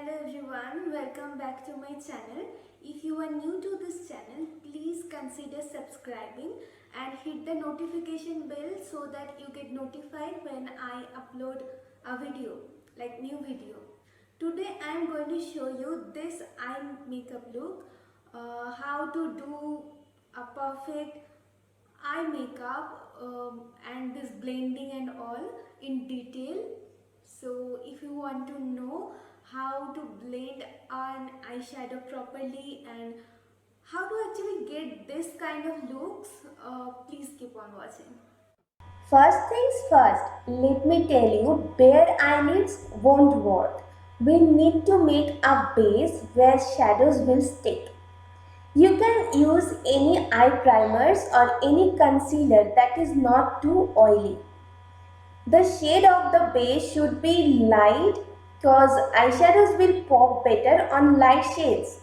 Hello everyone, welcome back to my channel. If you are new to this channel, please consider subscribing and hit the notification bell so that you get notified when I upload a video, like new video. Today I am going to show you this eye makeup look, how to do a perfect eye makeup and this blending and all in detail. So if you want to know how to blend an eyeshadow properly and how to actually get this kind of looks, please keep on watching. First things first, let me tell you, bare eyelids won't work. We need to make a base where shadows will stick. You can use any eye primers or any concealer that is not too oily. The shade of the base should be light because eyeshadows will pop better on light shades.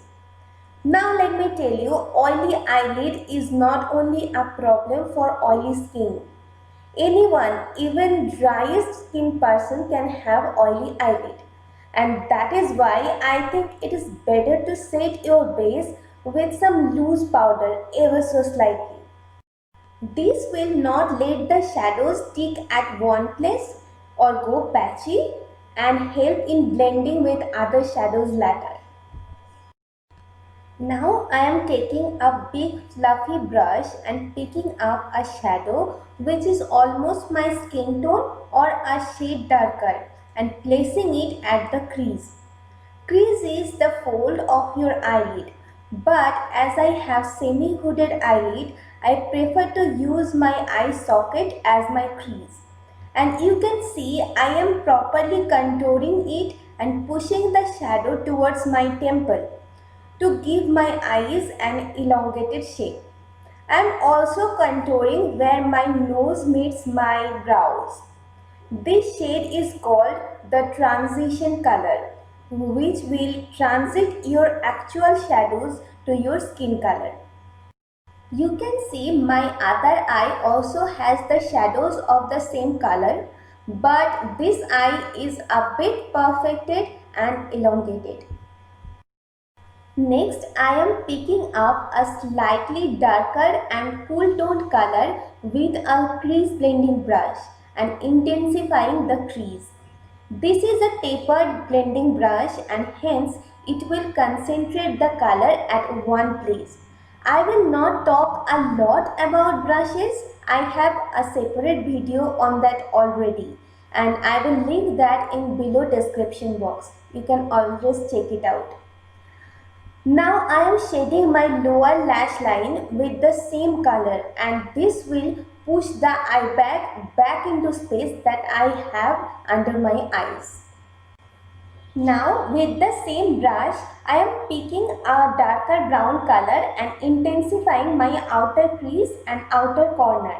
Now let me tell you, oily eyelid is not only a problem for oily skin. Anyone, even driest skin person can have oily eyelid. And that is why I think it is better to set your base with some loose powder ever so slightly. This will not let the shadows stick at one place or go patchy and help in blending with other shadows later. Now I am taking a big fluffy brush and picking up a shadow which is almost my skin tone or a shade darker and placing it at the crease. Crease is the fold of your eyelid, but as I have semi-hooded eyelid, I prefer to use my eye socket as my crease. And you can see I am properly contouring it and pushing the shadow towards my temple to give my eyes an elongated shape. I am also contouring where my nose meets my brows. This shade is called the transition color, which will transit your actual shadows to your skin color. You can see my other eye also has the shadows of the same color, but this eye is a bit perfected and elongated. Next, I am picking up a slightly darker and cool toned color with a crease blending brush and intensifying the crease. This is a tapered blending brush and hence it will concentrate the color at one place. I will not talk a lot about brushes. I have a separate video on that already and I will link that in below description box. You can always check it out. Now I am shading my lower lash line with the same color and this will push the eye bag back into space that I have under my eyes. Now with the same brush I am picking a darker brown color and intensifying my outer crease and outer corner.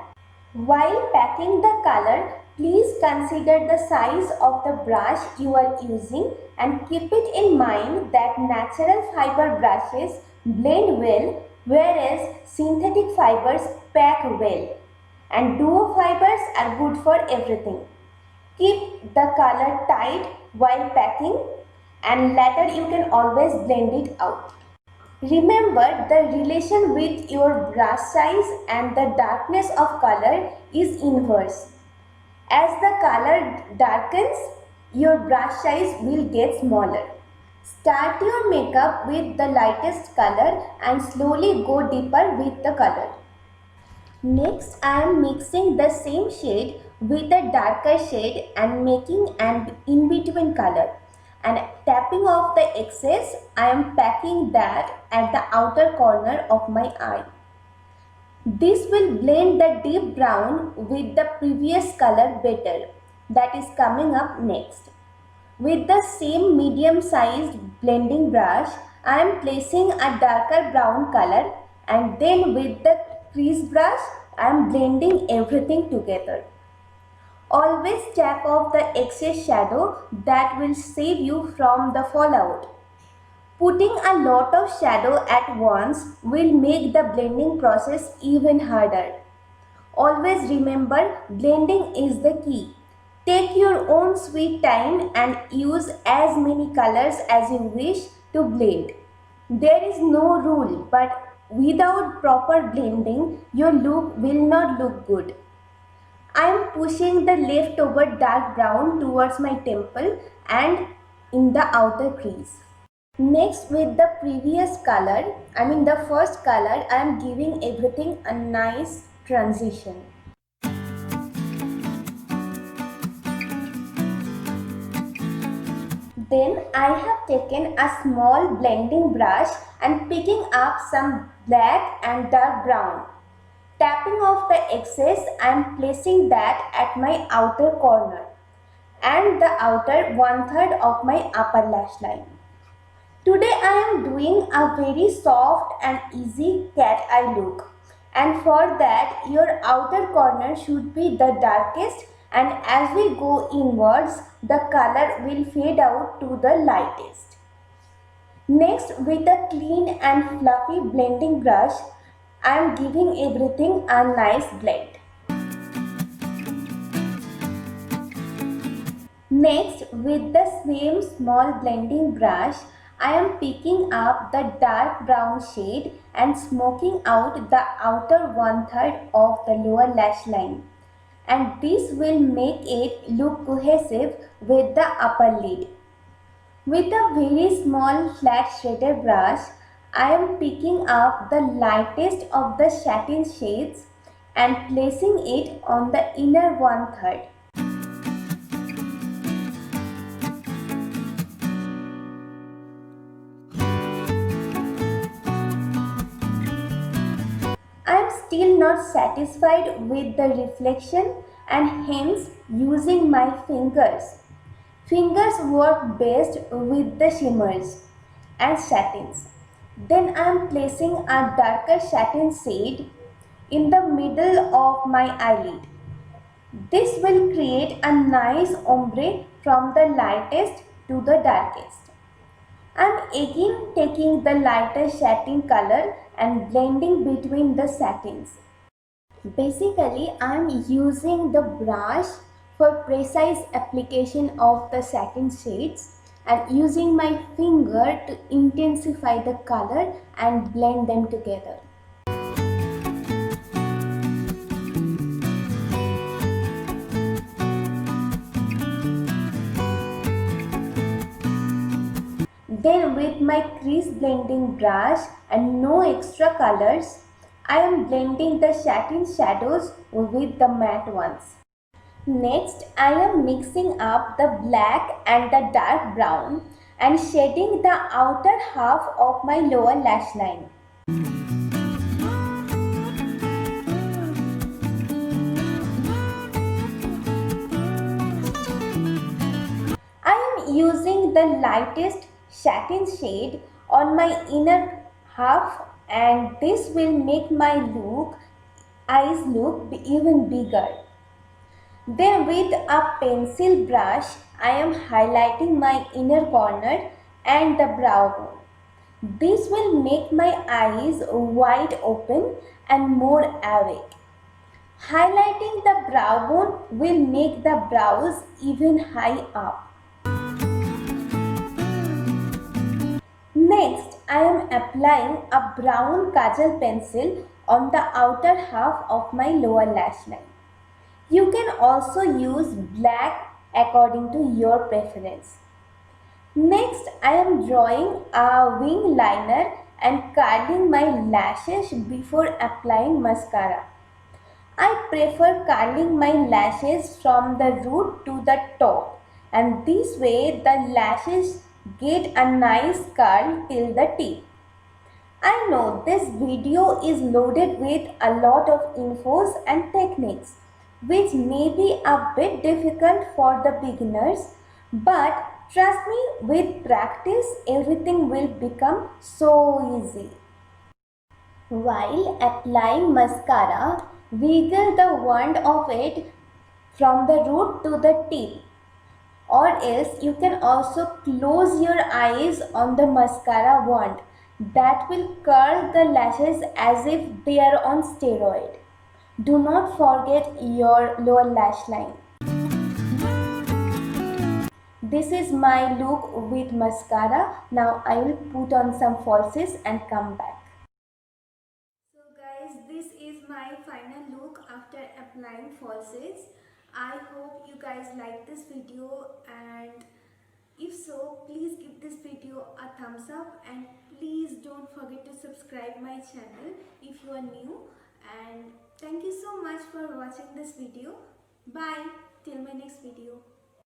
While packing the color, please consider the size of the brush you are using and keep it in mind that natural fiber brushes blend well whereas synthetic fibers pack well and duo fibers are good for everything. Keep the color tight while packing and later you can always blend it out. Remember, the relation with your brush size and the darkness of color is inverse. As the color darkens, your brush size will get smaller. Start your makeup with the lightest color and slowly go deeper with the color. Next, I am mixing the same shade with a darker shade and making an in-between color. And tapping off the excess, I am packing that at the outer corner of my eye. This will blend the deep brown with the previous color better, that is coming up next. With the same medium sized blending brush, I am placing a darker brown color and then with the crease brush, I am blending everything together. Always tap off the excess shadow that will save you from the fallout. Putting a lot of shadow at once will make the blending process even harder. Always remember, blending is the key. Take your own sweet time and use as many colors as you wish to blend. There is no rule, but without proper blending, your look will not look good. I am pushing the leftover dark brown towards my temple and in the outer crease. Next, with the previous color, the first color, I am giving everything a nice transition. Then I have taken a small blending brush and picking up some black and dark brown. Tapping off the excess, I am placing that at my outer corner and the outer 1/3 of my upper lash line. Today I am doing a very soft and easy cat eye look, and for that your outer corner should be the darkest, and as we go inwards the color will fade out to the lightest. Next, with a clean and fluffy blending brush, I am giving everything a nice blend. Next, with the same small blending brush, I am picking up the dark brown shade and smoking out the outer 1/3 of the lower lash line, and this will make it look cohesive with the upper lid. With a very small flat shredder brush, I am picking up the lightest of the satin shades and placing it on the inner 1/3. I am still not satisfied with the reflection and hence using my fingers. Fingers work best with the shimmers and satins. Then I am placing a darker satin shade in the middle of my eyelid. This will create a nice ombre from the lightest to the darkest. I am again taking the lighter satin color and blending between the satins. Basically, I am using the brush for precise application of the satin shades and using my finger to intensify the color and blend them together. Then with my crease blending brush and no extra colors, I am blending the satin shadows with the matte ones. Next, I am mixing up the black and the dark brown and shading the outer half of my lower lash line. I am using the lightest satin shade on my inner half, and this will make my eyes look even bigger. Then with a pencil brush, I am highlighting my inner corner and the brow bone. This will make my eyes wide open and more awake. Highlighting the brow bone will make the brows even high up. Next, I am applying a brown kajal pencil on the outer half of my lower lash line. You can also use black according to your preference. Next, I am drawing a wing liner and curling my lashes before applying mascara. I prefer curling my lashes from the root to the top, and this way the lashes get a nice curl till the tip. I know this video is loaded with a lot of infos and techniques, which may be a bit difficult for the beginners, but trust me, with practice everything will become so easy. While applying mascara, wiggle the wand of it from the root to the tip, or else you can also close your eyes on the mascara wand. That will curl the lashes as if they are on steroid. Do not forget your lower lash line. This is my look with mascara. Now I will put on some falsies and come back. So guys, this is my final look after applying falsies. I hope you guys like this video, and if so, please give this video a thumbs up, and please don't forget to subscribe my channel if you are new. And thank you so much for watching this video. Bye till my next video.